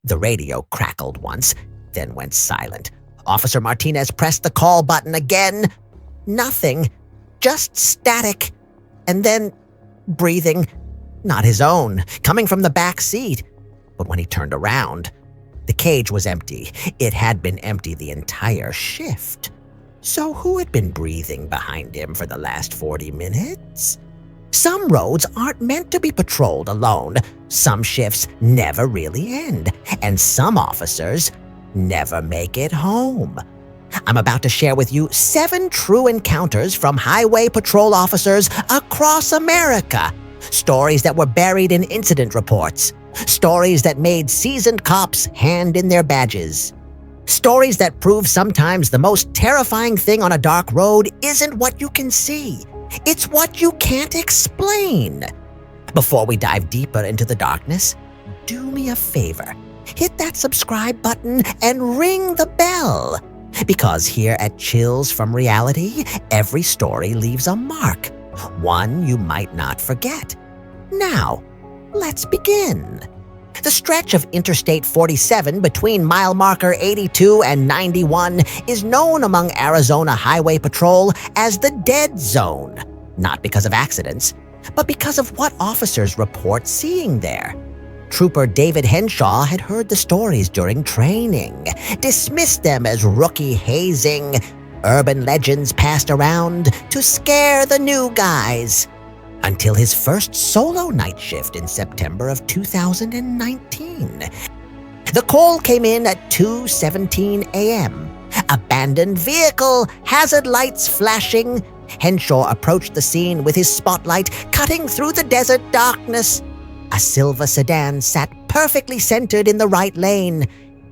The radio crackled once, then went silent. Officer Martinez pressed the call button again. Nothing. Just static. And then breathing. Not his own, coming from the back seat. But when he turned around, the cage was empty. It had been empty the entire shift. So who had been breathing behind him for the last 40 minutes? Some roads aren't meant to be patrolled alone. Some shifts never really end. And some officers never make it home. I'm about to share with you 7 true encounters from highway patrol officers across America. Stories that were buried in incident reports. Stories that made seasoned cops hand in their badges. Stories that prove sometimes the most terrifying thing on a dark road isn't what you can see. It's what you can't explain. Before we dive deeper into the darkness, do me a favor. Hit that subscribe button and ring the bell. Because here at Chills from Reality, every story leaves a mark. One you might not forget. Now, let's begin. The stretch of Interstate 47 between mile marker 82 and 91 is known among Arizona Highway Patrol as the Dead Zone. Not because of accidents, but because of what officers report seeing there. Trooper David Henshaw had heard the stories during training, dismissed them as rookie hazing. Urban legends passed around to scare the new guys. Until his first solo night shift in September of 2019. The call came in at 2:17 a.m. Abandoned vehicle, hazard lights flashing. Henshaw approached the scene with his spotlight cutting through the desert darkness. A silver sedan sat perfectly centered in the right lane.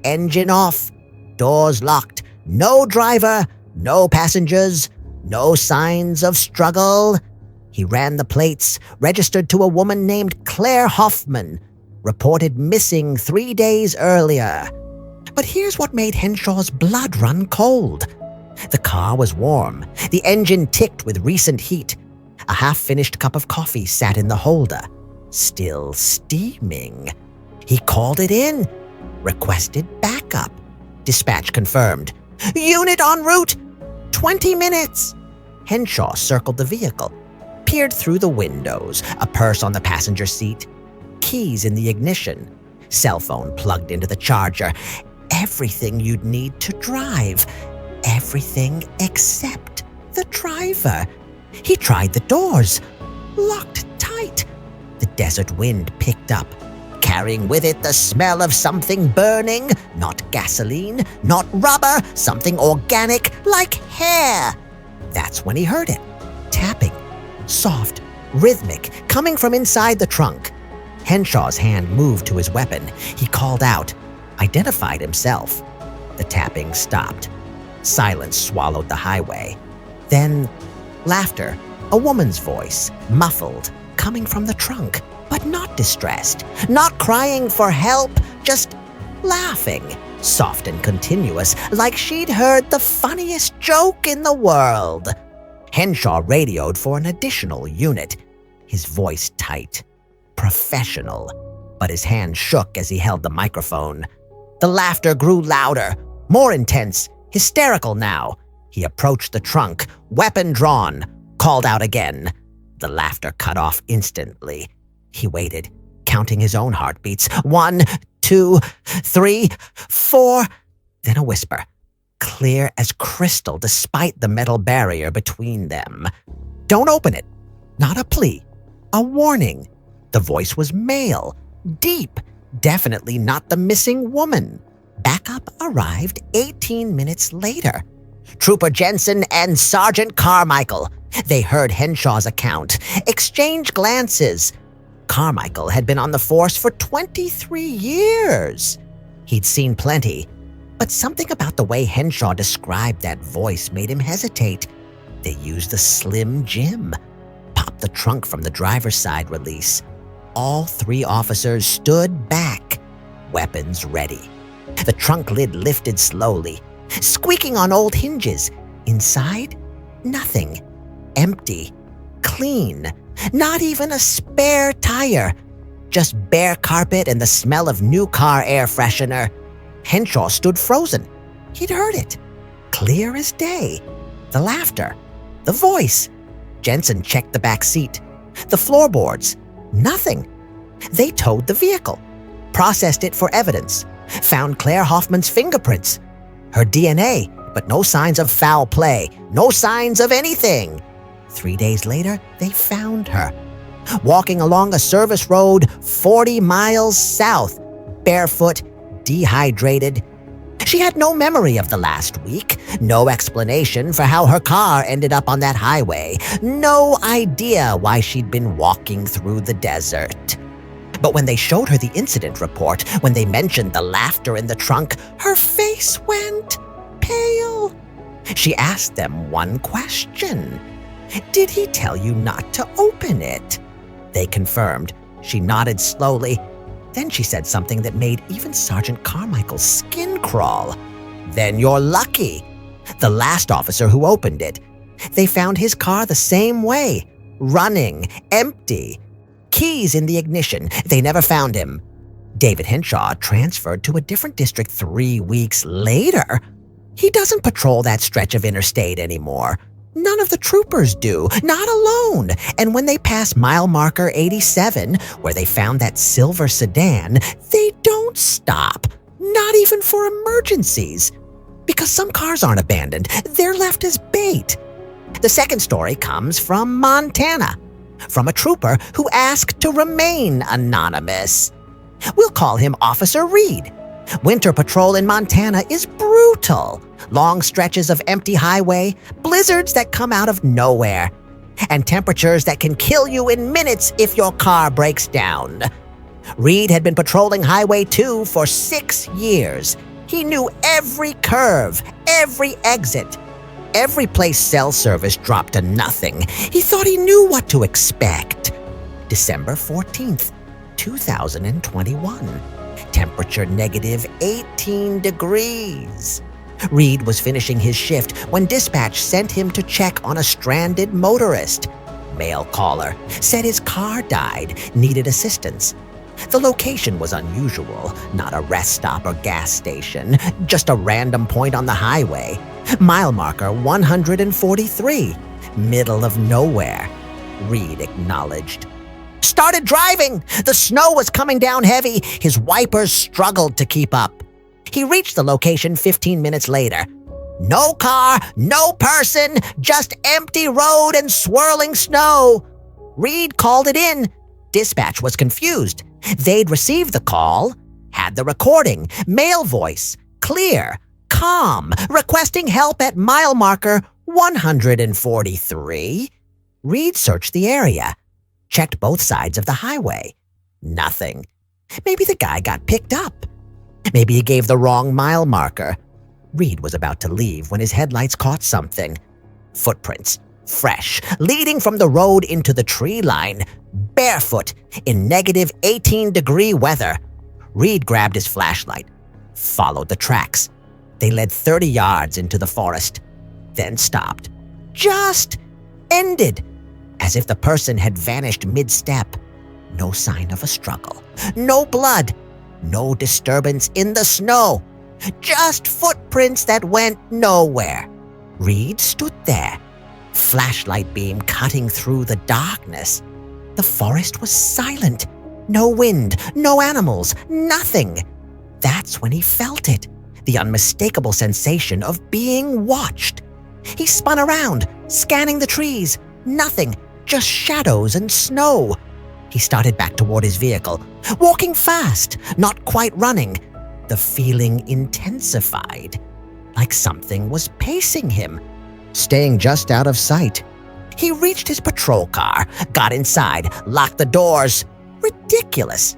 Engine off, doors locked, no driver, no passengers, no signs of struggle. He ran the plates, registered to a woman named Claire Hoffman, reported missing 3 days earlier. But here's what made Henshaw's blood run cold. The car was warm. The engine ticked with recent heat. A half-finished cup of coffee sat in the holder, still steaming. He called it in, requested backup. Dispatch confirmed. Unit en route! 20 minutes! Henshaw circled the vehicle, peered through the windows, a purse on the passenger seat, keys in the ignition, cell phone plugged into the charger. Everything you'd need to drive. Everything except the driver. He tried the doors, locked tight. The desert wind picked up, carrying with it the smell of something burning, not gasoline, not rubber, something organic like hair. That's when he heard it, tapping, soft, rhythmic, coming from inside the trunk. Henshaw's hand moved to his weapon. He called out, identified himself. The tapping stopped. Silence swallowed the highway. Then, laughter, a woman's voice, muffled, coming from the trunk, but not distressed, not crying for help, just laughing, soft and continuous, like she'd heard the funniest joke in the world. Henshaw radioed for an additional unit, his voice tight, professional, but his hand shook as he held the microphone. The laughter grew louder, more intense, hysterical now. He approached the trunk, weapon drawn, called out again. The laughter cut off instantly. He waited, counting his own heartbeats. 1, 2, 3, 4. Then a whisper, clear as crystal despite the metal barrier between them. Don't open it. Not a plea, a warning. The voice was male, deep, definitely not the missing woman. Backup arrived 18 minutes later. Trooper Jensen and Sergeant Carmichael. They heard Henshaw's account, exchanged glances. Carmichael had been on the force for 23 years. He'd seen plenty, but something about the way Henshaw described that voice made him hesitate. They used the Slim Jim, popped the trunk from the driver's side release. All 3 officers stood back, weapons ready. The trunk lid lifted slowly, squeaking on old hinges. Inside, nothing. Empty. Clean. Not even a spare tire. just bare carpet and the smell of new car air freshener. Henshaw stood frozen. He'd heard it. Clear as day. The laughter. The voice. Jensen checked the back seat. The floorboards. Nothing. They towed the vehicle. Processed it for evidence. Found Claire Hoffman's fingerprints. Her DNA, but no signs of foul play. No signs of anything. 3 days later, they found her. Walking along a service road 40 miles south. Barefoot, dehydrated. She had no memory of the last week, no explanation for how her car ended up on that highway, no idea why she'd been walking through the desert. But when they showed her the incident report, when they mentioned the laughter in the trunk, her face went pale. She asked them one question. "Did he tell you not to open it?" They confirmed. She nodded slowly. Then she said something that made even Sergeant Carmichael's skin crawl. "Then you're lucky." The last officer who opened it. They found his car the same way. Running, empty. Keys in the ignition. They never found him. David Henshaw transferred to a different district 3 weeks later. He doesn't patrol that stretch of interstate anymore. None of the troopers do, not alone. And when they pass mile marker 87, where they found that silver sedan, they don't stop, not even for emergencies. Because some cars aren't abandoned, they're left as bait. The second story comes from Montana, from a trooper who asked to remain anonymous. We'll call him Officer Reed. Winter patrol in Montana is brutal. Long stretches of empty highway, blizzards that come out of nowhere, and temperatures that can kill you in minutes if your car breaks down. Reed had been patrolling Highway 2 for 6 years. He knew every curve, every exit, every place cell service dropped to nothing. He thought he knew what to expect. December 14th, 2021. Temperature negative 18 degrees. Reed was finishing his shift when dispatch sent him to check on a stranded motorist. Male caller said his car died, needed assistance. The location was unusual, not a rest stop or gas station, just a random point on the highway. Mile marker 143, middle of nowhere. Reed acknowledged. Started driving. The snow was coming down heavy. His wipers struggled to keep up. He reached the location 15 minutes later. No car, no person, just empty road and swirling snow. Reed called it in. Dispatch was confused. They'd received the call, had the recording, male voice, clear, calm, requesting help at mile marker 143. Reed searched the area, checked both sides of the highway. Nothing. Maybe the guy got picked up. Maybe he gave the wrong mile marker. Reed was about to leave when his headlights caught something. Footprints, fresh, leading from the road into the tree line, barefoot, in negative 18-degree weather. Reed grabbed his flashlight, followed the tracks. They led 30 yards into the forest, then stopped. Just ended, as if the person had vanished mid-step. No sign of a struggle, no blood, no disturbance in the snow, just footprints that went nowhere. Reed stood there, flashlight beam cutting through the darkness. The forest was silent. No wind, no animals, nothing. That's when he felt it, the unmistakable sensation of being watched. He spun around, scanning the trees. Nothing, just shadows and snow. He started back toward his vehicle, walking fast, not quite running. The feeling intensified, like something was pacing him, staying just out of sight. He reached his patrol car, got inside, locked the doors. Ridiculous.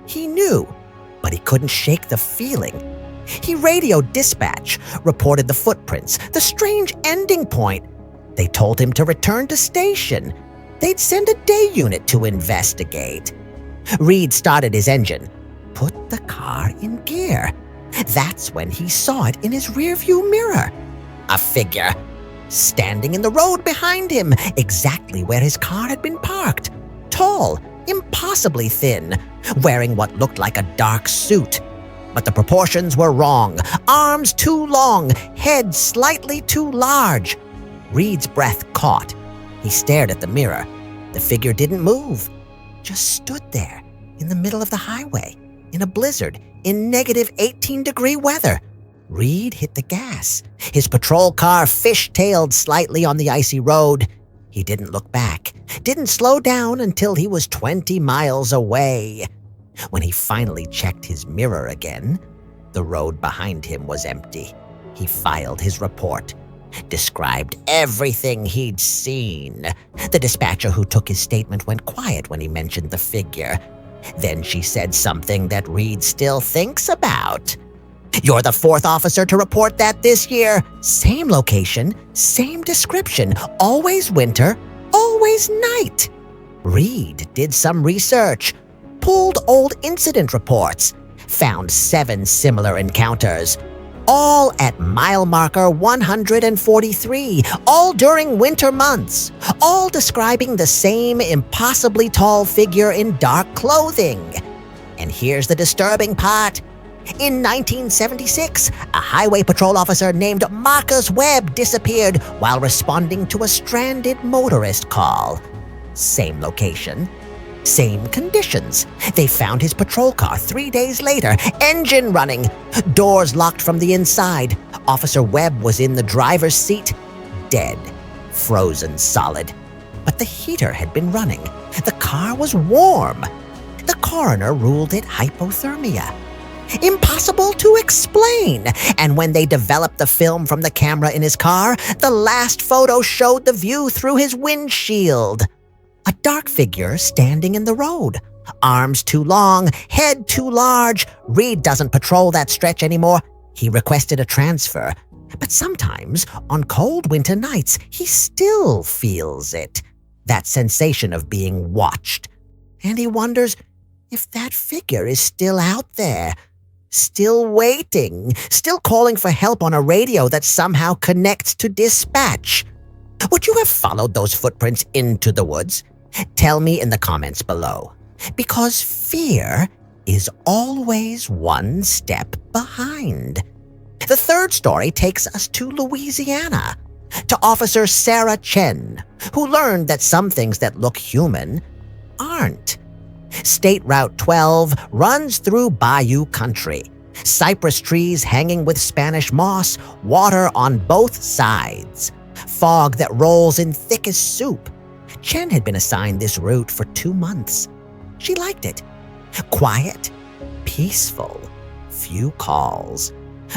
He knew, but he couldn't shake the feeling. He radioed dispatch, reported the footprints, the strange ending point. They told him to return to station. They'd send a day unit to investigate. Reed started his engine, put the car in gear. That's when he saw it in his rearview mirror. A figure, standing in the road behind him, exactly where his car had been parked. Tall, impossibly thin, wearing what looked like a dark suit. But the proportions were wrong. Arms too long, head slightly too large. Reed's breath caught. He stared at the mirror. The figure didn't move, just stood there in the middle of the highway, in a blizzard, in negative 18-degree weather. Reed hit the gas. His patrol car fish-tailed slightly on the icy road. He didn't look back, didn't slow down until he was 20 miles away. When he finally checked his mirror again, the road behind him was empty. He filed his report, described everything he'd seen. The dispatcher who took his statement went quiet when he mentioned the figure. Then she said something that Reed still thinks about. "You're the fourth officer to report that this year. Same location, same description, always winter, always night." Reed did some research, pulled old incident reports, found 7 similar encounters, all at mile marker 143, all during winter months, all describing the same impossibly tall figure in dark clothing. And here's the disturbing part. In 1976, a highway patrol officer named Marcus Webb disappeared while responding to a stranded motorist call. Same location, same conditions. They found his patrol car 3 days later, engine running, doors locked from the inside. Officer Webb was in the driver's seat, dead, frozen solid. But the heater had been running. The car was warm. The coroner ruled it hypothermia. Impossible to explain. And when they developed the film from the camera in his car, the last photo showed the view through his windshield. A dark figure standing in the road. Arms too long, head too large. Reed doesn't patrol that stretch anymore. He requested a transfer. But sometimes, on cold winter nights, he still feels it. That sensation of being watched. And he wonders if that figure is still out there. Still waiting, still calling for help on a radio that somehow connects to dispatch. Would you have followed those footprints into the woods? Tell me in the comments below. Because fear is always one step behind. The third story takes us to Louisiana, to Officer Sarah Chen, who learned that some things that look human aren't. State Route 12 runs through bayou country. Cypress trees hanging with Spanish moss, water on both sides. Fog that rolls in thick as soup. Chen had been assigned this route for 2 months. She liked it. Quiet, peaceful, few calls.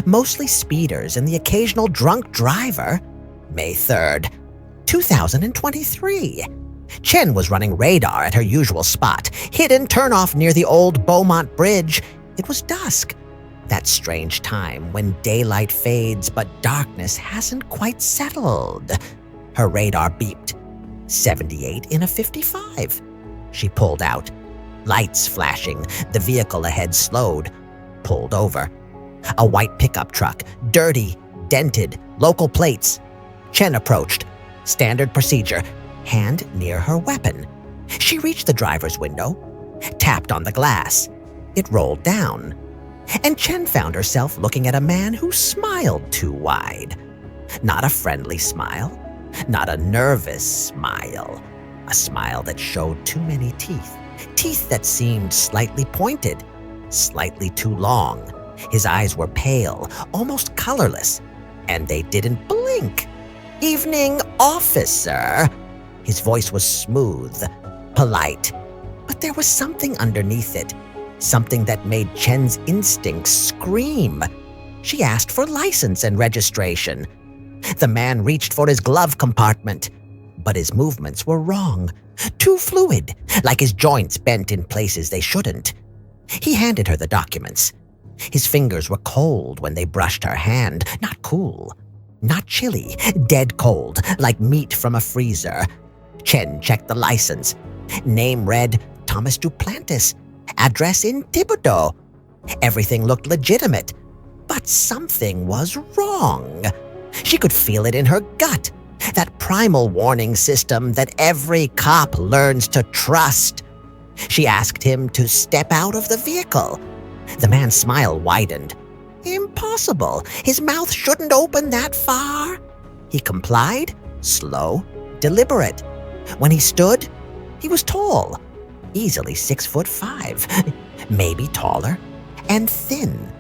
Mostly speeders and the occasional drunk driver. May 3rd, 2023. Chen was running radar at her usual spot, hidden turnoff near the old Beaumont Bridge. It was dusk, that strange time when daylight fades but darkness hasn't quite settled. Her radar beeped. 78 in a 55. She pulled out. Lights flashing, the vehicle ahead slowed, pulled over. A white pickup truck, dirty, dented, local plates. Chen approached. Standard procedure. Hand near her weapon. She reached the driver's window, tapped on the glass. It rolled down. And Chen found herself looking at a man who smiled too wide. Not a friendly smile, not a nervous smile. A smile that showed too many teeth. Teeth that seemed slightly pointed, slightly too long. His eyes were pale, almost colorless, and they didn't blink. "Evening, officer." His voice was smooth, polite, but there was something underneath it, something that made Chen's instincts scream. She asked for license and registration. The man reached for his glove compartment, but his movements were wrong, too fluid, like his joints bent in places they shouldn't. He handed her the documents. His fingers were cold when they brushed her hand, not cool, not chilly, dead cold, like meat from a freezer. Chen checked the license. Name read Thomas Duplantis. Address in Thibodaux. Everything looked legitimate, but something was wrong. She could feel it in her gut, that primal warning system that every cop learns to trust. She asked him to step out of the vehicle. The man's smile widened. Impossible. His mouth shouldn't open that far. He complied, slow, deliberate. When he stood, he was tall, easily 6'5", maybe taller, and thin.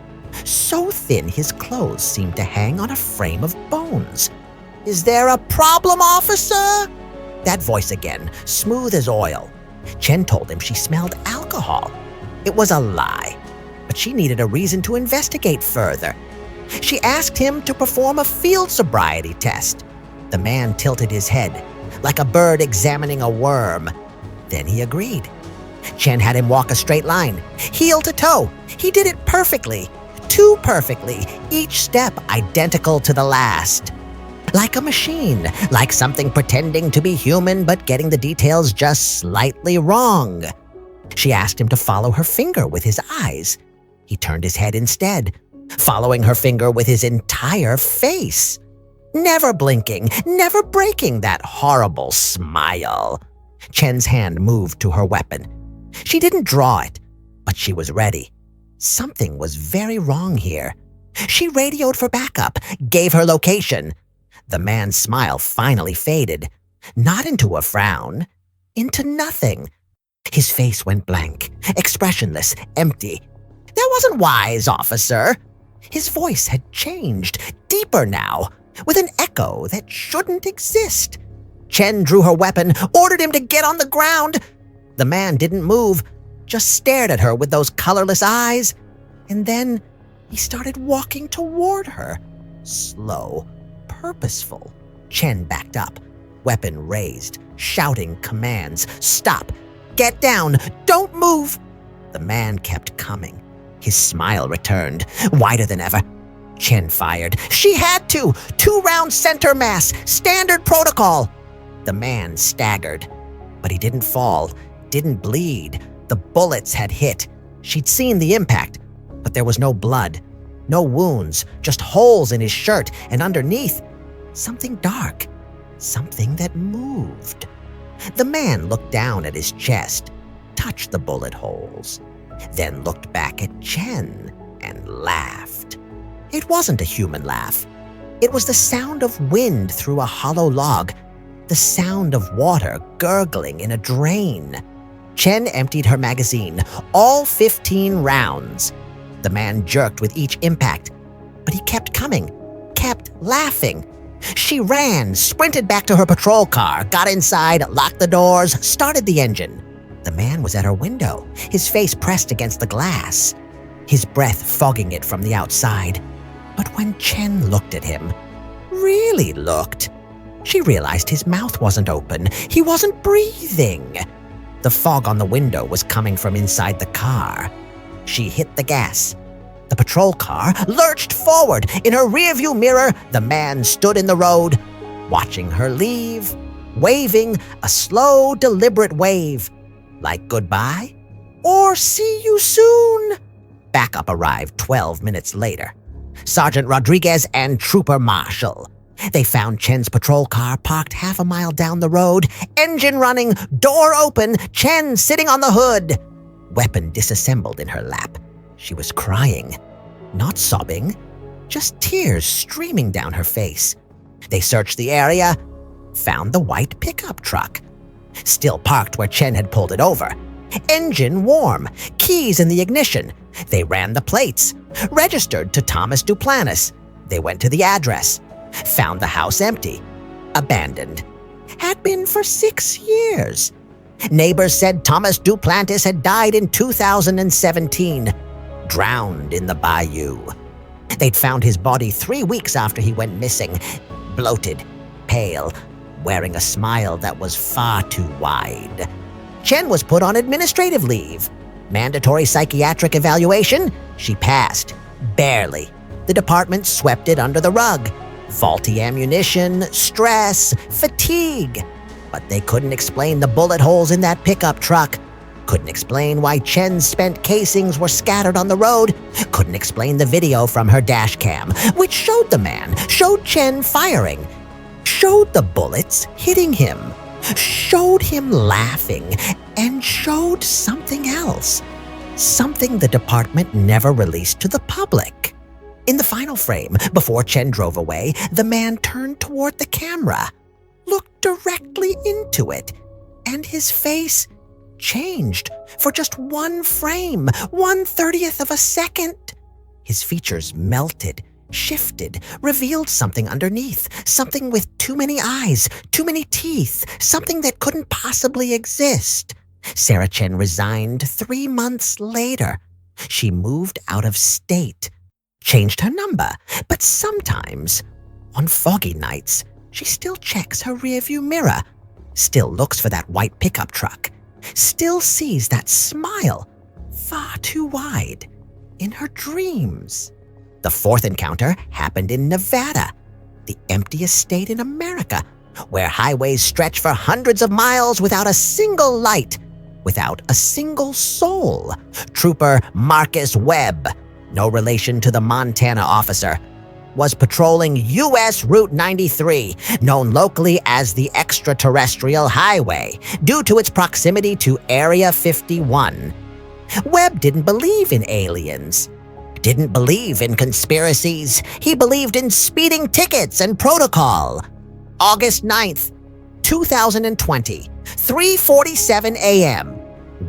So thin his clothes seemed to hang on a frame of bones. "Is there a problem, officer?" That voice again, smooth as oil. Chen told him she smelled alcohol. It was a lie, but she needed a reason to investigate further. She asked him to perform a field sobriety test. The man tilted his head, like a bird examining a worm. Then he agreed. Chen had him walk a straight line, heel to toe. He did it perfectly, too perfectly, each step identical to the last. Like a machine, like something pretending to be human but getting the details just slightly wrong. She asked him to follow her finger with his eyes. He turned his head instead, following her finger with his entire face. Never blinking, never breaking that horrible smile. Chen's hand moved to her weapon. She didn't draw it, but she was ready. Something was very wrong here. She radioed for backup, gave her location. The man's smile finally faded, not into a frown, into nothing. His face went blank, expressionless, empty. "That wasn't wise, officer." His voice had changed, deeper now, with an echo that shouldn't exist. Chen drew her weapon, ordered him to get on the ground. The man didn't move, just stared at her with those colorless eyes. And then he started walking toward her, slow, purposeful. Chen backed up, weapon raised, shouting commands. "Stop! Get down! Don't move!" The man kept coming. His smile returned, wider than ever. Chen fired. She had to! 2-round center mass, standard protocol. The man staggered, but he didn't fall, didn't bleed. The bullets had hit. She'd seen the impact, but there was no blood, no wounds, just holes in his shirt, and underneath, something dark, something that moved. The man looked down at his chest, touched the bullet holes, then looked back at Chen and laughed. It wasn't a human laugh. It was the sound of wind through a hollow log, the sound of water gurgling in a drain. Chen emptied her magazine, all 15 rounds. The man jerked with each impact, but he kept coming, kept laughing. She ran, sprinted back to her patrol car, got inside, locked the doors, started the engine. The man was at her window, his face pressed against the glass, his breath fogging it from the outside. But when Chen looked at him, really looked, she realized his mouth wasn't open. He wasn't breathing. The fog on the window was coming from inside the car. She hit the gas. The patrol car lurched forward. In her rearview mirror, the man stood in the road, watching her leave, waving a slow, deliberate wave, like goodbye or see you soon. Backup arrived 12 minutes later. Sergeant Rodriguez and Trooper Marshall. They found Chen's patrol car parked half a mile down the road, engine running, door open, Chen sitting on the hood. Weapon disassembled in her lap. She was crying, not sobbing, just tears streaming down her face. They searched the area, found the white pickup truck, still parked where Chen had pulled it over. Engine warm, keys in the ignition. They ran the plates, registered to Thomas Duplantis. They went to the address, found the house empty, abandoned. Had been for 6 years. Neighbors said Thomas Duplantis had died in 2017, drowned in the bayou. They'd found his body 3 weeks after he went missing, bloated, pale, wearing a smile that was far too wide. Chen was put on administrative leave. Mandatory psychiatric evaluation? She passed. Barely. The department swept it under the rug. Faulty ammunition, stress, fatigue. But they couldn't explain the bullet holes in that pickup truck. Couldn't explain why Chen's spent casings were scattered on the road. Couldn't explain the video from her dash cam, which showed the man, showed Chen firing, showed the bullets hitting him, showed him laughing, and showed something else. Something the department never released to the public. In the final frame, before Chen drove away, the man turned toward the camera, looked directly into it, and his face changed for just one frame, 1/30th of a second. His features melted, shifted, revealed something underneath, something with too many eyes, too many teeth, something that couldn't possibly exist. Sarah Chen resigned 3 months later. She moved out of state, changed her number, but sometimes, on foggy nights, she still checks her rearview mirror, still looks for that white pickup truck, still sees that smile, far too wide, in her dreams. The fourth encounter happened in Nevada, the emptiest state in America, where highways stretch for hundreds of miles without a single light, without a single soul. Trooper Marcus Webb, no relation to the Montana officer, was patrolling U.S. Route 93, known locally as the Extraterrestrial Highway, due to its proximity to Area 51. Webb didn't believe in aliens, didn't believe in conspiracies. He believed in speeding tickets and protocol. August 9th, 2020, 3:47 a.m.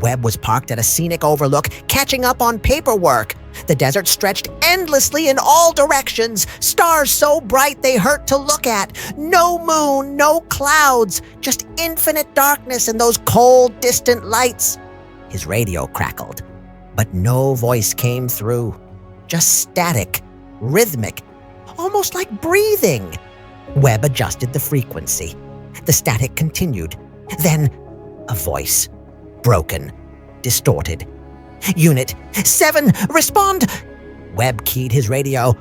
Webb was parked at a scenic overlook, catching up on paperwork. The desert stretched endlessly in all directions, stars so bright they hurt to look at. No moon, no clouds, just infinite darkness and those cold, distant lights. His radio crackled, but no voice came through. Just static, rhythmic, almost like breathing. Webb adjusted the frequency. The static continued. Then, a voice. Broken, distorted. Unit 7, respond! Webb keyed his radio,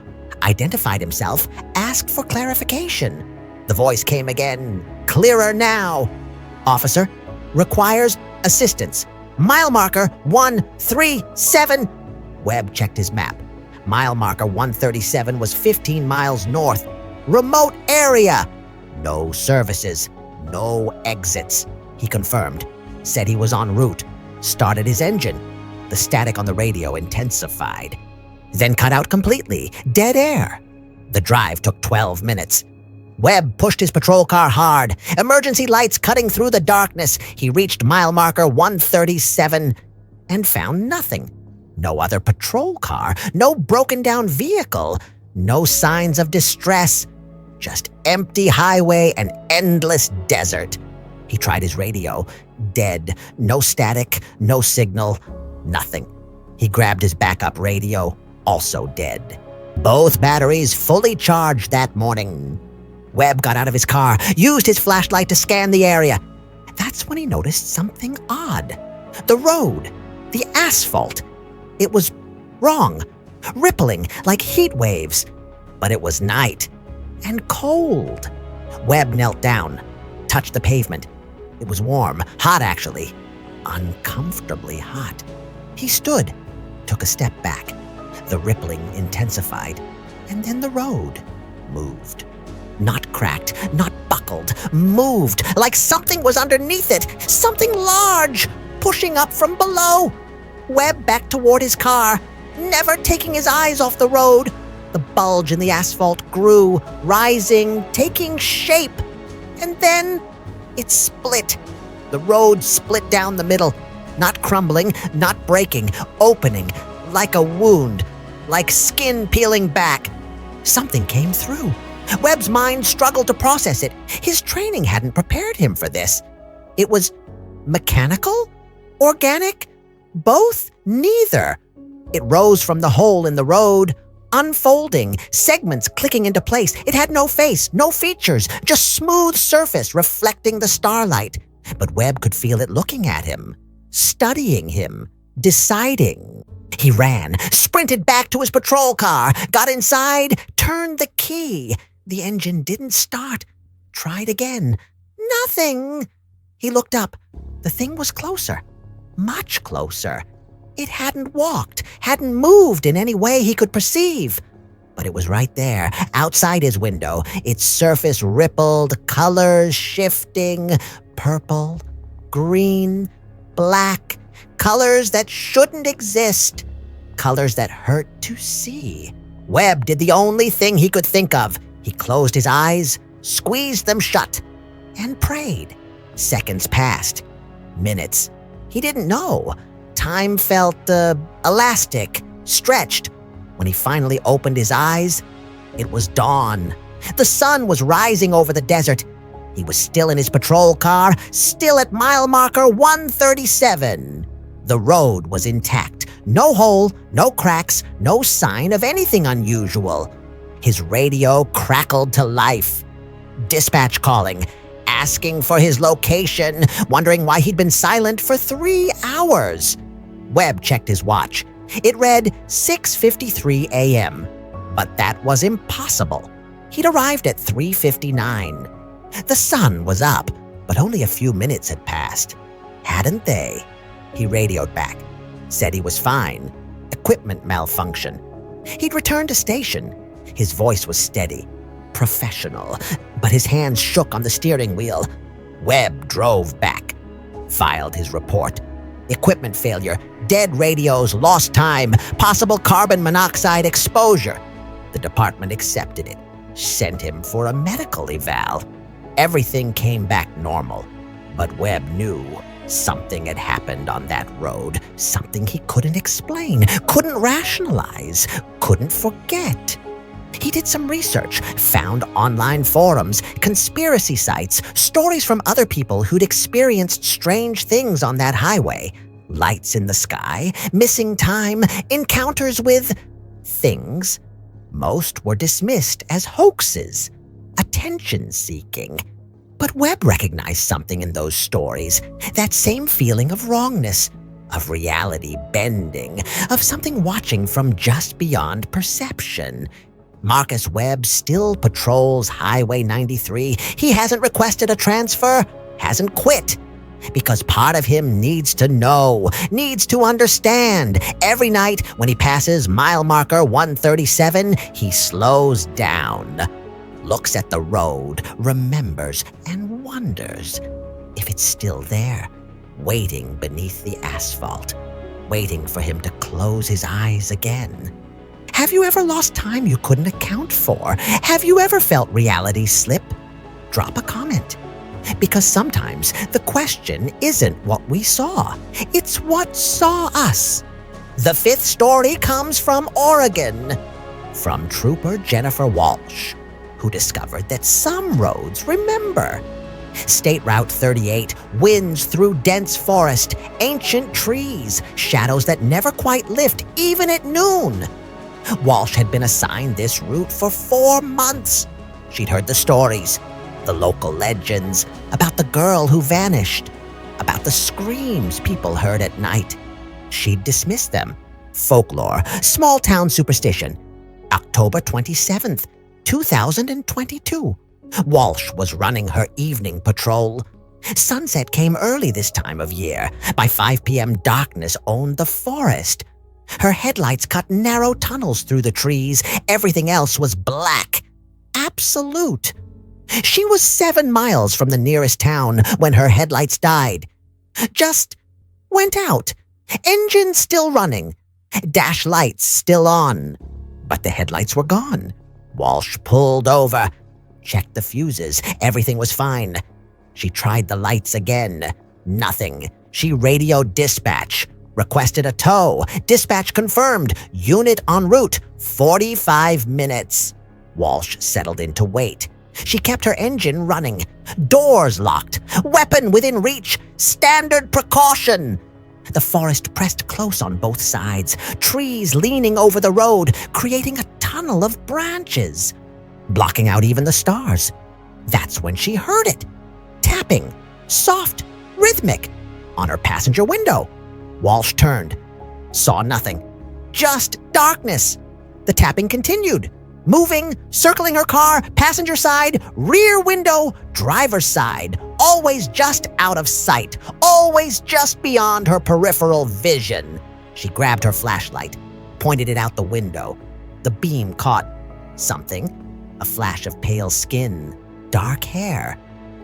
identified himself, asked for clarification. The voice came again, clearer now. Officer, requires assistance. Mile marker 137. Webb checked his map. Mile marker 137 was 15 miles north. Remote area. No services, no exits. He confirmed. Said he was en route. Started his engine. The static on the radio intensified. Then cut out completely. Dead air. The drive took 12 minutes. Webb pushed his patrol car hard. Emergency lights cutting through the darkness. He reached mile marker 137 and found nothing. No other patrol car. No broken down vehicle. No signs of distress. Just empty highway and endless desert. He tried his radio. Dead. No static, no signal, nothing. He grabbed his backup radio, also dead. Both batteries fully charged that morning. Webb got out of his car, used his flashlight to scan the area. That's when he noticed something odd. The road, the asphalt. It was wrong, rippling like heat waves. But it was night and cold. Webb knelt down, touched the pavement. It was warm, hot actually, uncomfortably hot. He stood, took a step back. The rippling intensified, and then the road moved. Not cracked, not buckled, moved like something was underneath it, something large, pushing up from below. Webb backed toward his car, never taking his eyes off the road. The bulge in the asphalt grew, rising, taking shape, and then it split. The road split down the middle, not crumbling, not breaking, opening, like a wound, like skin peeling back. Something came through. Webb's mind struggled to process it. His training hadn't prepared him for this. It was mechanical? Organic? Both? Neither. It rose from the hole in the road, unfolding, segments clicking into place. It had no face, no features, just smooth surface reflecting the starlight. But Webb could feel it looking at him, studying him, deciding. He ran, sprinted back to his patrol car, got inside, turned the key. The engine didn't start. Tried again. Nothing. He looked up. The thing was closer, much closer. It hadn't walked, hadn't moved in any way he could perceive. But it was right there, outside his window. Its surface rippled, colors shifting, purple, green, black, colors that shouldn't exist, colors that hurt to see. Webb did the only thing he could think of. He closed his eyes, squeezed them shut, and prayed. Seconds passed. Minutes. He didn't know. Time felt elastic, stretched. When he finally opened his eyes, it was dawn. The sun was rising over the desert. He was still in his patrol car, still at mile marker 137. The road was intact. No hole, no cracks, no sign of anything unusual. His radio crackled to life. Dispatch calling, asking for his location, wondering why he'd been silent for 3 hours. Webb checked his watch. It read 6:53 a.m., but that was impossible. He'd arrived at 3:59. The sun was up, but only a few minutes had passed. Hadn't they? He radioed back, said he was fine. Equipment malfunction. He'd returned to station. His voice was steady, professional, but his hands shook on the steering wheel. Webb drove back, filed his report. Equipment failure, dead radios, lost time, possible carbon monoxide exposure. The department accepted it, sent him for a medical eval. Everything came back normal, but Webb knew something had happened on that road, something he couldn't explain, couldn't rationalize, couldn't forget. He did some research, found online forums, conspiracy sites, stories from other people who'd experienced strange things on that highway. Lights in the sky, missing time, encounters with things. Most were dismissed as hoaxes, attention-seeking. But Webb recognized something in those stories, that same feeling of wrongness, of reality bending, of something watching from just beyond perception. Marcus Webb still patrols Highway 93. He hasn't requested a transfer, hasn't quit. Because part of him needs to know, needs to understand. Every night when he passes mile marker 137, he slows down, looks at the road, remembers, and wonders if it's still there, waiting beneath the asphalt, waiting for him to close his eyes again. Have you ever lost time you couldn't account for? Have you ever felt reality slip? Drop a comment. Because sometimes the question isn't what we saw, it's what saw us. The fifth story comes from Oregon, from Trooper Jennifer Walsh, who discovered that some roads remember. State Route 38 winds through dense forest, ancient trees, shadows that never quite lift even at noon. Walsh had been assigned this route for 4 months. She'd heard the stories, the local legends, about the girl who vanished, about the screams people heard at night. She'd dismissed them. Folklore, small-town superstition. October 27th, 2022. Walsh was running her evening patrol. Sunset came early this time of year. By 5 p.m., darkness owned the forest. Her headlights cut narrow tunnels through the trees. Everything else was black. Absolute. She was 7 miles from the nearest town when her headlights died. Just went out. Engine still running. Dash lights still on. But the headlights were gone. Walsh pulled over. Checked the fuses. Everything was fine. She tried the lights again. Nothing. She radioed dispatch. Requested a tow. Dispatch confirmed. Unit en route. 45 minutes. Walsh settled in to wait. She kept her engine running. Doors locked. Weapon within reach. Standard precaution. The forest pressed close on both sides. Trees leaning over the road, creating a tunnel of branches, blocking out even the stars. That's when she heard it. Tapping. Soft. Rhythmic. On her passenger window. Walsh turned. Saw nothing. Just darkness. The tapping continued. Moving, circling her car, passenger side, rear window, driver's side. Always just out of sight. Always just beyond her peripheral vision. She grabbed her flashlight, pointed it out the window. The beam caught something. A flash of pale skin, dark hair.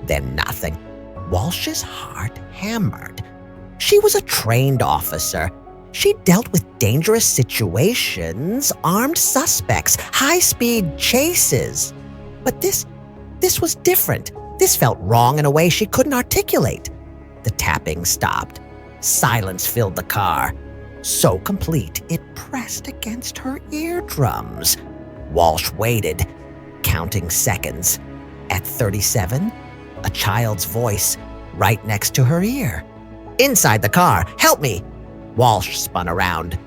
Then nothing. Walsh's heart hammered. She was a trained officer. She dealt with dangerous situations, armed suspects, high-speed chases. But this was different. This felt wrong in a way she couldn't articulate. The tapping stopped. Silence filled the car. So complete, it pressed against her eardrums. Walsh waited, counting seconds. At 37, a child's voice right next to her ear. Inside the car, "Help me!" Walsh spun around.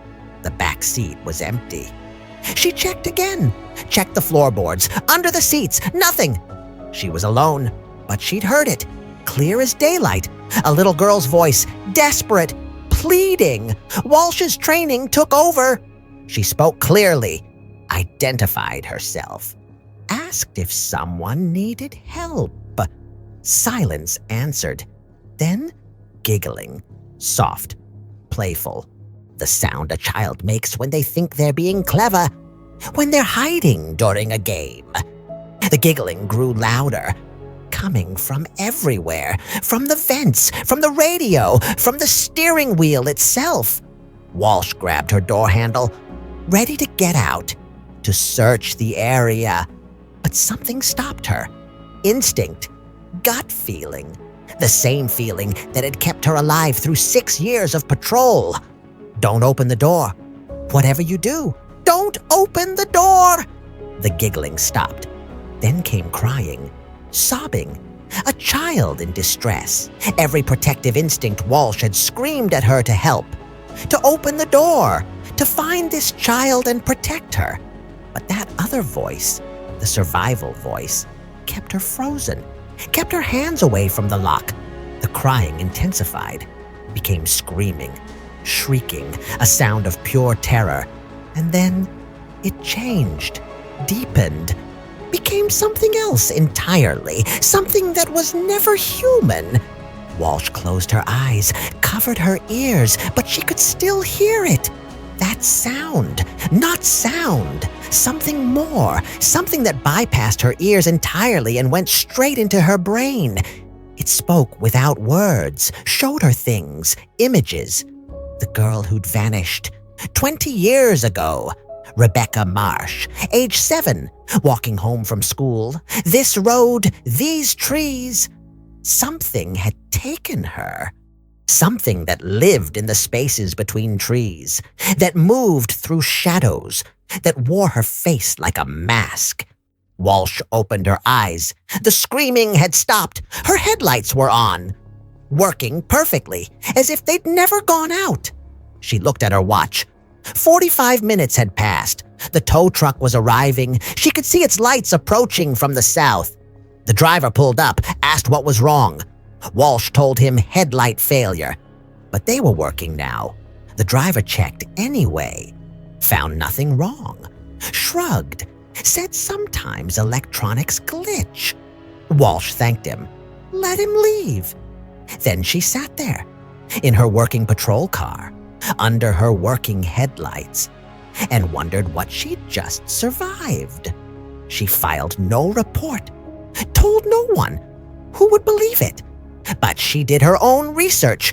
The back seat was empty. She checked again, checked the floorboards, under the seats, nothing. She was alone, but she'd heard it, clear as daylight. A little girl's voice, desperate, pleading. Walsh's training took over. She spoke clearly, identified herself, asked if someone needed help. Silence answered, then giggling, soft, playful, the sound a child makes when they think they're being clever, when they're hiding during a game. The giggling grew louder, coming from everywhere, from the vents, from the radio, from the steering wheel itself. Walsh grabbed her door handle, ready to get out, to search the area. But something stopped her. Instinct, gut feeling, the same feeling that had kept her alive through 6 years of patrol. Don't open the door. Whatever you do, don't open the door. The giggling stopped. Then came crying, sobbing, a child in distress. Every protective instinct Walsh had screamed at her to help, to open the door, to find this child and protect her. But that other voice, the survival voice, kept her frozen, kept her hands away from the lock. The crying intensified, became screaming, shrieking, a sound of pure terror. And then it changed, deepened, became something else entirely, something that was never human. Walsh closed her eyes, covered her ears, but she could still hear it. That sound, not sound, something more, something that bypassed her ears entirely and went straight into her brain. It spoke without words, showed her things, images. The girl who'd vanished 20 years ago. Rebecca Marsh, age 7, walking home from school. This road, these trees. Something had taken her. Something that lived in the spaces between trees, that moved through shadows, that wore her face like a mask. Walsh opened her eyes. The screaming had stopped. Her headlights were on, working perfectly, as if they'd never gone out. She looked at her watch. 45 minutes had passed. The tow truck was arriving. She could see its lights approaching from the south. The driver pulled up, asked what was wrong. Walsh told him headlight failure. But they were working now. The driver checked anyway. Found nothing wrong. Shrugged. Said sometimes electronics glitch. Walsh thanked him. Let him leave. Then she sat there, in her working patrol car, under her working headlights, and wondered what she'd just survived. She filed no report, told no one. Who would believe it? But she did her own research,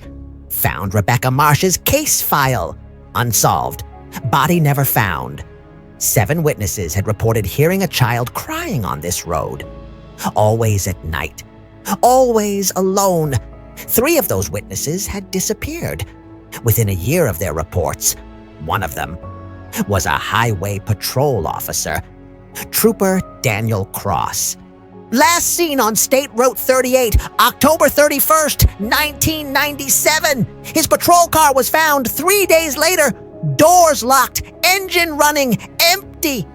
found Rebecca Marsh's case file, unsolved, body never found. 7 witnesses had reported hearing a child crying on this road, always at night, always alone. 3 of those witnesses had disappeared. Within a year of their reports, one of them was a highway patrol officer, Trooper Daniel Cross. Last seen on State Route 38, October 31st, 1997. His patrol car was found 3 days later, doors locked, engine running, empty.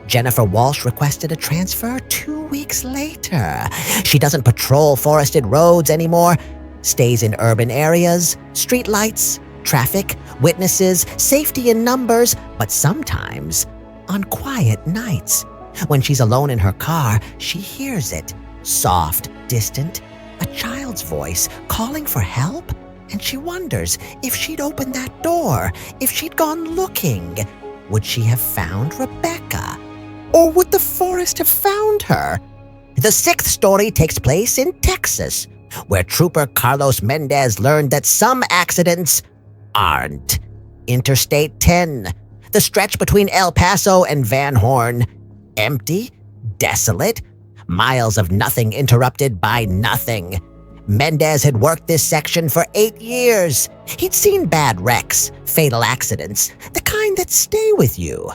Jennifer Walsh requested a transfer 2 weeks later. She doesn't patrol forested roads anymore, stays in urban areas, streetlights, traffic, witnesses, safety in numbers, but sometimes on quiet nights. When she's alone in her car, she hears it, soft, distant, a child's voice calling for help, and she wonders if she'd opened that door, if she'd gone looking. Would she have found Rebecca? Or would the forest have found her? The 6th story takes place in Texas. where Trooper Carlos Mendez learned that some accidents aren't. Interstate 10, the stretch between El Paso and Van Horn, empty, desolate, miles of nothing interrupted by nothing. Mendez had worked this section for 8 years. He'd seen bad wrecks, fatal accidents, the kind that stay with you.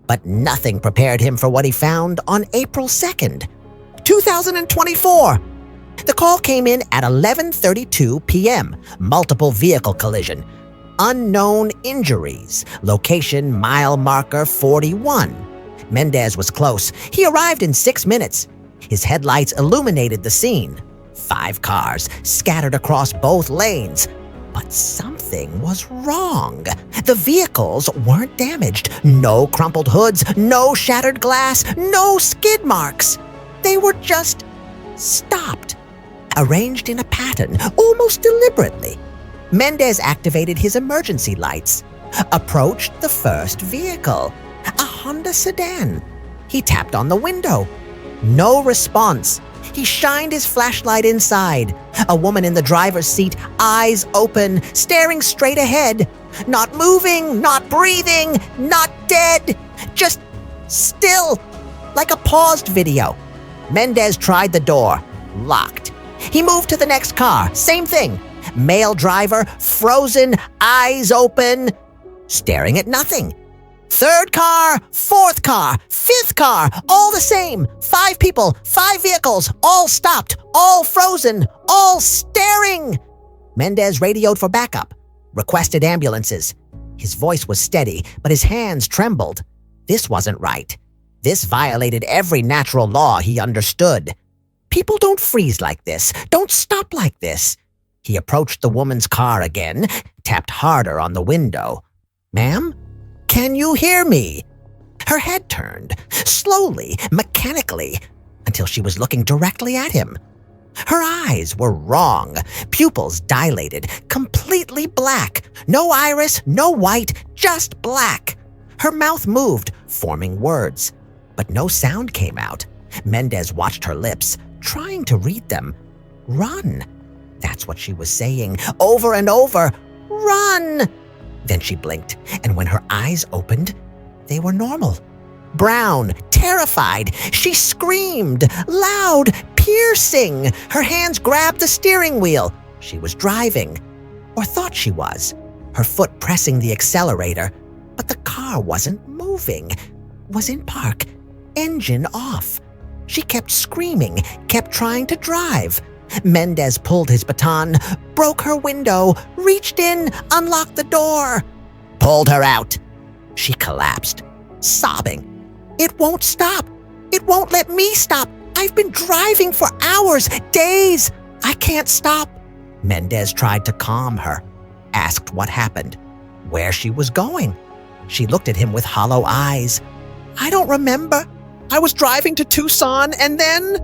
But nothing prepared him for what he found on April 2nd, 2024. The call came in at 11:32 p.m. Multiple vehicle collision. Unknown injuries. Location mile marker 41. Mendez was close. He arrived in 6 minutes. His headlights illuminated the scene. 5 cars scattered across both lanes. But something was wrong. The vehicles weren't damaged. No crumpled hoods, no shattered glass, no skid marks. They were just stopped, arranged in a pattern, almost deliberately. Mendez activated his emergency lights, approached the first vehicle, a Honda sedan. He tapped on the window. No response. He shined his flashlight inside. A woman in the driver's seat, eyes open, staring straight ahead. Not moving, not breathing, not dead. Just still, like a paused video. Mendez tried the door. Locked. He moved to the next car. Same thing. Male driver, frozen, eyes open, staring at nothing. Third car, fourth car, fifth car, all the same. 5 people, 5 vehicles, all stopped, all frozen, all staring. Mendez radioed for backup, requested ambulances. His voice was steady, but his hands trembled. This wasn't right. This violated every natural law he understood. People don't freeze like this, don't stop like this. He approached the woman's car again, tapped harder on the window. Ma'am? Can you hear me? Her head turned, slowly, mechanically, until she was looking directly at him. Her eyes were wrong, pupils dilated, completely black. No iris, no white, just black. Her mouth moved, forming words, but no sound came out. Mendez watched her lips, trying to read them. Run. That's what she was saying, over and over. Run! Then she blinked, and when her eyes opened, they were normal. Brown, terrified, she screamed, loud, piercing. Her hands grabbed the steering wheel. She was driving, or thought she was, her foot pressing the accelerator, but the car wasn't moving, was in park, engine off. She kept screaming, kept trying to drive. Mendez pulled his baton, broke her window, reached in, unlocked the door, pulled her out. She collapsed, sobbing. It won't stop. It won't let me stop. I've been driving for hours, days. I can't stop. Mendez tried to calm her, asked what happened, where she was going. She looked at him with hollow eyes. I don't remember. I was driving to Tucson, and then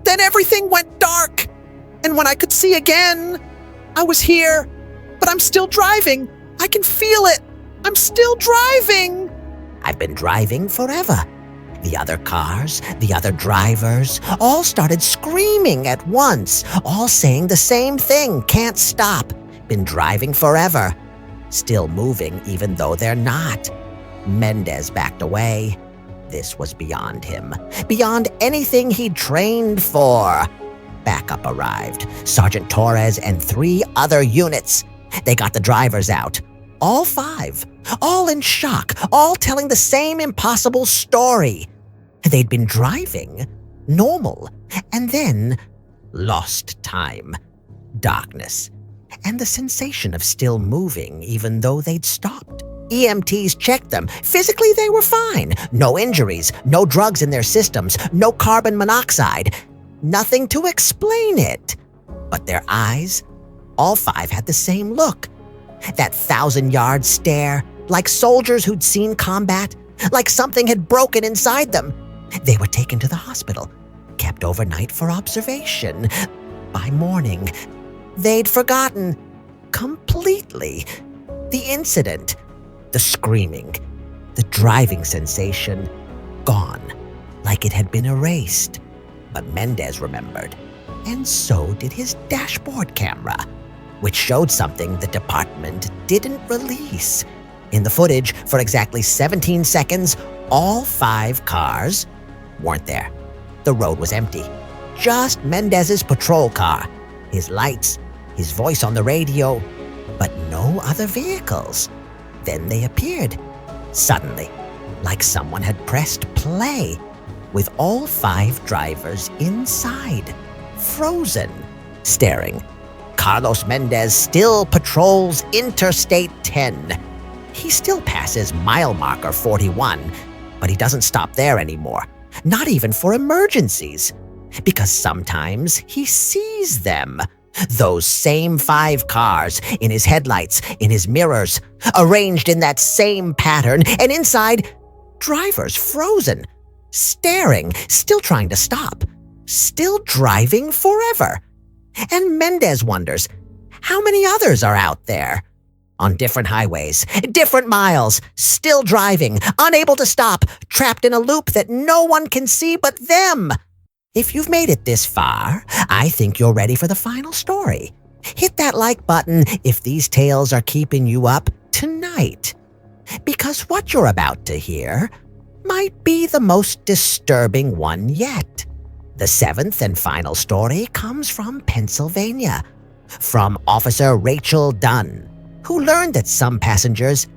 everything went dark. And when I could see again, I was here, but I'm still driving. I can feel it. I'm still driving. I've been driving forever. The other cars, the other drivers, all started screaming at once, all saying the same thing, can't stop. Been driving forever. Still moving even though they're not. Mendez backed away. This was beyond him, beyond anything he'd trained for. Backup arrived, Sergeant Torres and 3 other units. They got the drivers out, all 5, all in shock, all telling the same impossible story. They'd been driving, normal, and then lost time, darkness, and the sensation of still moving even though they'd stopped. EMTs checked them. Physically, they were fine. No injuries, no drugs in their systems, no carbon monoxide. Nothing to explain it. But their eyes, all 5 had the same look. That 1,000-yard stare, like soldiers who'd seen combat, like something had broken inside them. They were taken to the hospital, kept overnight for observation. By morning, they'd forgotten completely the incident, the screaming, the driving sensation, gone, like it had been erased. But Mendez remembered. And so did his dashboard camera, which showed something the department didn't release. In the footage, for exactly 17 seconds, all 5 cars weren't there. The road was empty. Just Mendez's patrol car, his lights, his voice on the radio, but no other vehicles. Then they appeared, suddenly, like someone had pressed play, with all 5 drivers inside, frozen, staring. Carlos Mendez still patrols Interstate 10. He still passes mile marker 41, but he doesn't stop there anymore, not even for emergencies, because sometimes he sees them. Those same 5 cars, in his headlights, in his mirrors, arranged in that same pattern, and inside, drivers frozen, staring, still trying to stop, still driving forever. And Mendez wonders, how many others are out there? On different highways, different miles, still driving, unable to stop, trapped in a loop that no one can see but them. If you've made it this far, I think you're ready for the final story. Hit that like button if these tales are keeping you up tonight. Because what you're about to hear might be the most disturbing one yet. The 7th and final story comes from Pennsylvania, from Officer Rachel Dunn, who learned that some passengers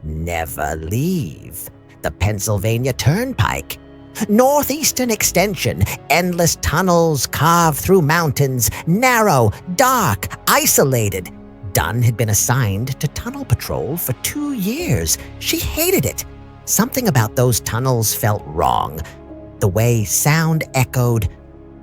never leave the Pennsylvania Turnpike. Northeastern extension, endless tunnels carved through mountains, narrow, dark, isolated. Dunn had been assigned to tunnel patrol for 2 years. She hated it. Something about those tunnels felt wrong. The way sound echoed,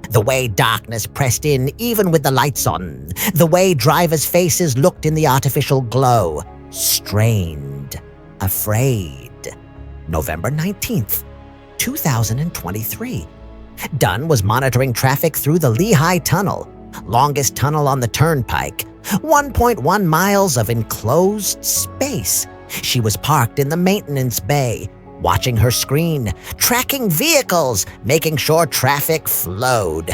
the way darkness pressed in even with the lights on, the way drivers' faces looked in the artificial glow. Strained, afraid. November 19th. 2023. Dunn was monitoring traffic through the Lehigh Tunnel, longest tunnel on the turnpike, 1.1 miles of enclosed space. She was parked in the maintenance bay, watching her screen, tracking vehicles, making sure traffic flowed.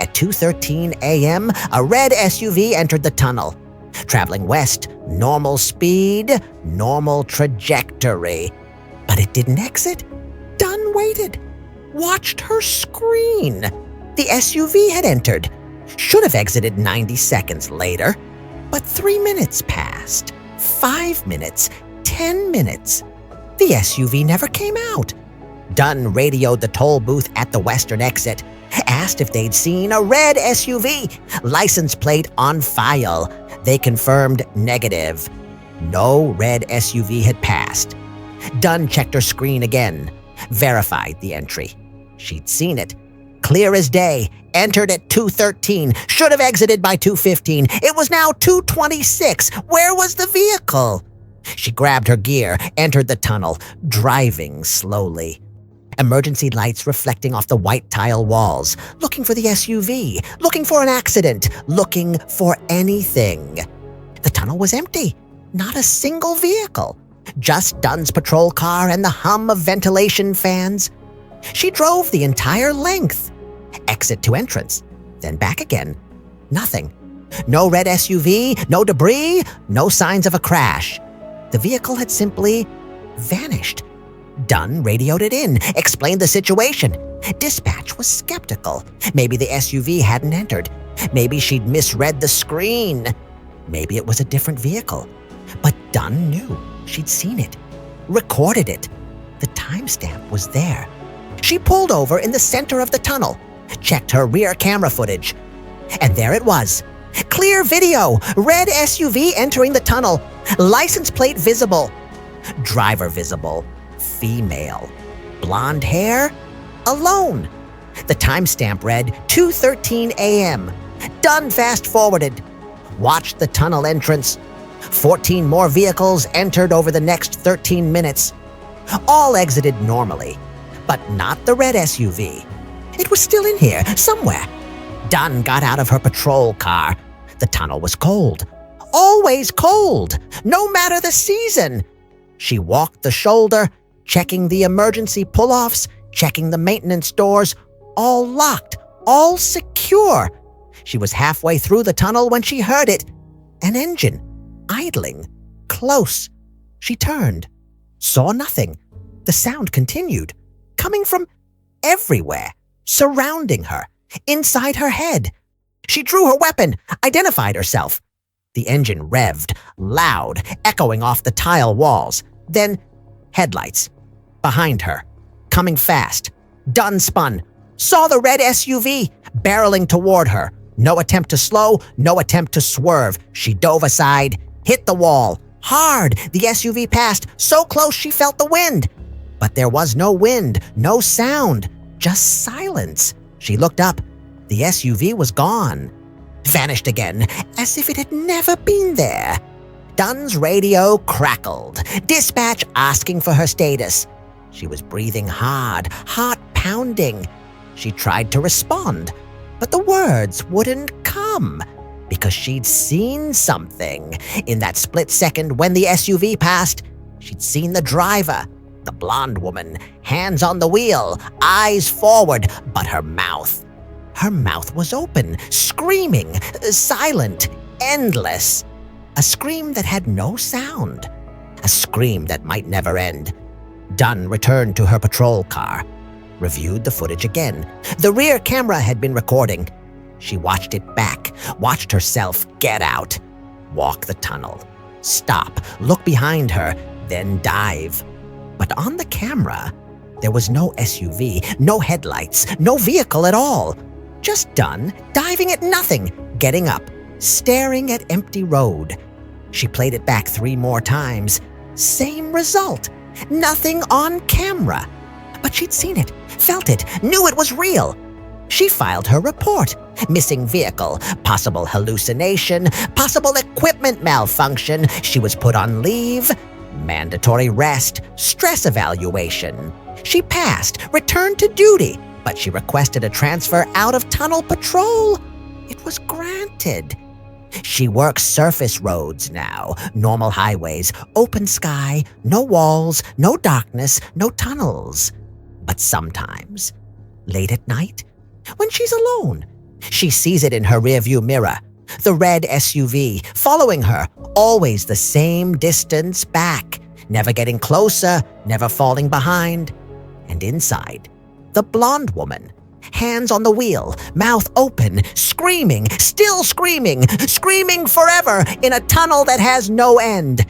At 2:13 a.m., a red SUV entered the tunnel. Traveling west, normal speed, normal trajectory. But it didn't exit. Dunn waited, watched her screen. The SUV had entered, should have exited 90 seconds later, but 3 minutes passed, 5 minutes, 10 minutes. The SUV never came out. Dunn radioed the toll booth at the western exit, asked if they'd seen a red SUV, license plate on file. They confirmed negative. No red SUV had passed. Dunn checked her screen again. Verified the entry. She'd seen it. Clear as day. Entered at 2:13. Should have exited by 2:15. It was now 2:26. Where was the vehicle? She grabbed her gear, entered the tunnel, driving slowly. Emergency lights reflecting off the white tile walls. Looking for the SUV. Looking for an accident. Looking for anything. The tunnel was empty. Not a single vehicle. Just Dunn's patrol car and the hum of ventilation fans. She drove the entire length. Exit to entrance, then back again. Nothing. No red SUV, no debris, no signs of a crash. The vehicle had simply vanished. Dunn radioed it in, explained the situation. Dispatch was skeptical. Maybe the SUV hadn't entered. Maybe she'd misread the screen. Maybe it was a different vehicle. But Dunn knew. She'd seen it, recorded it. The timestamp was there. She pulled over in the center of the tunnel, checked her rear camera footage, and there it was. Clear video, red SUV entering the tunnel, license plate visible, driver visible, female, blonde hair, alone. The timestamp read 2:13 a.m. Dunn fast-forwarded, watched the tunnel entrance. 14 more vehicles entered over the next 13 minutes. All exited normally, but not the red SUV. It was still in here, somewhere. Dunn got out of her patrol car. The tunnel was cold. Always cold, no matter the season. She walked the shoulder, checking the emergency pull-offs, checking the maintenance doors, all locked, all secure. She was halfway through the tunnel when she heard it. An engine, idling, close. She turned, saw nothing. The sound continued, coming from everywhere, surrounding her, inside her head. She drew her weapon, identified herself. The engine revved, loud, echoing off the tile walls. Then, headlights. Behind her, coming fast. Dunn spun, saw the red SUV, barreling toward her. No attempt to slow, no attempt to swerve. She dove aside, hit the wall. Hard, the SUV passed, so close she felt the wind. But there was no wind, no sound, just silence. She looked up. The SUV was gone. Vanished again, as if it had never been there. Dunn's radio crackled, dispatch asking for her status. She was breathing hard, heart pounding. She tried to respond, but the words wouldn't come because she'd seen something. In that split second when the SUV passed, she'd seen the driver, the blonde woman, hands on the wheel, eyes forward, but her mouth was open, screaming, silent, endless. A scream that had no sound. A scream that might never end. Dunn returned to her patrol car, reviewed the footage again. The rear camera had been recording. She watched it back, watched herself get out, walk the tunnel, stop, look behind her, then dive. But on the camera, there was no SUV, no headlights, no vehicle at all. Just Dunn, diving at nothing, getting up, staring at empty road. She played it back 3 more times. Same result. Nothing on camera. But she'd seen it, felt it, knew it was real. She filed her report. Missing vehicle, possible hallucination, possible equipment malfunction. She was put on leave, mandatory rest, stress evaluation. She passed, returned to duty, but she requested a transfer out of tunnel patrol. It was granted. She works surface roads now, normal highways, open sky, no walls, no darkness, no tunnels. But sometimes, late at night, when she's alone, she sees it in her rearview mirror. The red SUV, following her, always the same distance back, never getting closer, never falling behind. And inside, the blonde woman, hands on the wheel, mouth open, screaming, still screaming, screaming forever in a tunnel that has no end.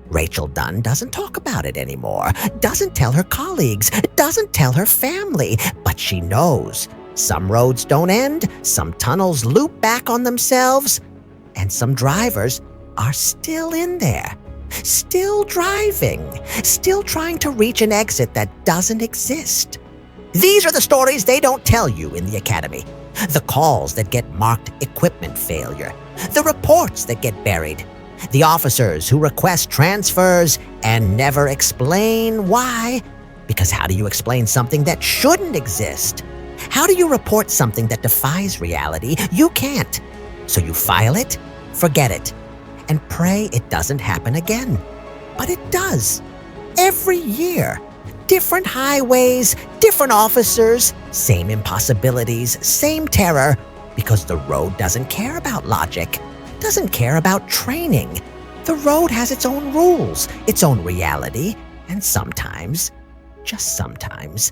Rachel Dunn doesn't talk about it anymore, doesn't tell her colleagues, doesn't tell her family, but she knows. Some roads don't end, some tunnels loop back on themselves, and some drivers are still in there, still driving, still trying to reach an exit that doesn't exist. These are the stories they don't tell you in the academy. The calls that get marked equipment failure, the reports that get buried, the officers who request transfers and never explain why. Because how do you explain something that shouldn't exist? How do you report something that defies reality? You can't. So you file it, forget it, and pray it doesn't happen again. But it does. Every year. Different highways, different officers, same impossibilities, same terror, because the road doesn't care about logic, doesn't care about training. The road has its own rules, its own reality, and sometimes, just sometimes,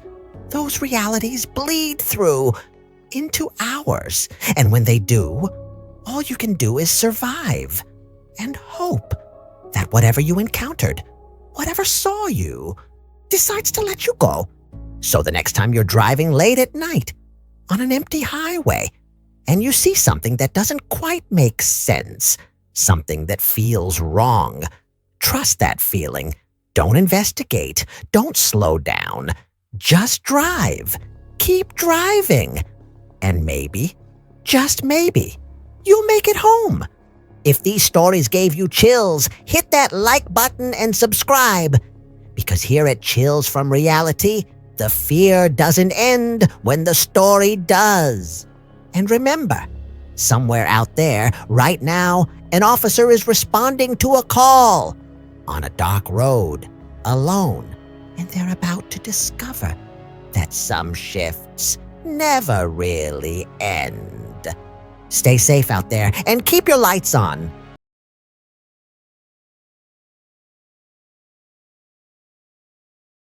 those realities bleed through into ours. And when they do, all you can do is survive and hope that whatever you encountered, whatever saw you, decides to let you go. So the next time you're driving late at night on an empty highway and you see something that doesn't quite make sense, something that feels wrong, trust that feeling. Don't investigate. Don't slow down. Just drive. Keep driving. And maybe, just maybe, you'll make it home. If these stories gave you chills, hit that like button and subscribe. Because here at Chills from Reality, the fear doesn't end when the story does. And remember, somewhere out there, right now, an officer is responding to a call on a dark road, alone, and they're about to discover that some shifts never really end. Stay safe out there and keep your lights on.